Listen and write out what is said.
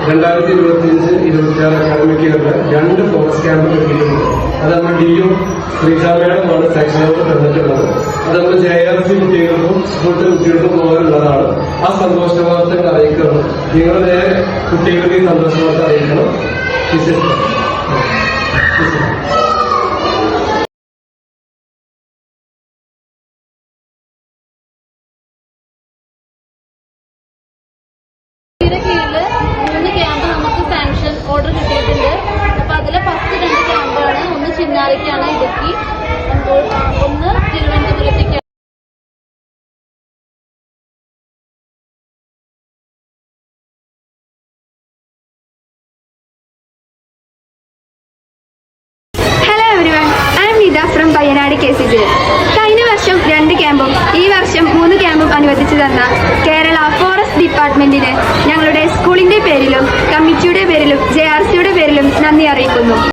2025-26 academic ഇയറിൽ 2 forest ക്യാമ്പുകൾ കിട്ടിയിട്ടുണ്ട്. അത് നമ്മൾ DO ശ്രീജാമേടമാണ് സെക്ഷനോട് തന്നിട്ടുള്ളത്. അത് നമ്മൾ JRC കുട്ടികൾക്കും സ്കൂളിലെ കുട്ടികൾക്കും പോകാനുള്ളതാണ്. ആ സന്തോഷ വാർത്തകൾ അറിയിക്കണം. നിങ്ങളുടെ കുട്ടികൾക്ക് ഈ സന്തോഷ വാർത്ത അറിയിക്കണം. ഓർഡർ കിട്ടിയിട്ടുണ്ട്. അപ്പൊ അതിലെ ഫസ്റ്റ് 2 ക്യാമ്പാണ്. ഒന്ന് ചിന്നാറിക്കാണ്, ഇടുക്കി, ഒന്ന് തിരുവനന്തപുരത്തേക്കാണ്. Hello everyone, I am Nita from Payyanad KCJ. കഴിഞ്ഞ വർഷം 2 ക്യാമ്പും ഈ വർഷം 3 ക്യാമ്പും അനുവദിച്ചു തന്ന കേരള ഫോറസ്റ്റ് ഡിപ്പാർട്ട്മെന്റിന് ഞങ്ങളുടെ സ്കൂളിന്റെ പേരിലും കമ്മിറ്റിയുടെ പേരിലും JRCയുടെ പേരിലും നന്ദി അറിയിക്കുന്നു.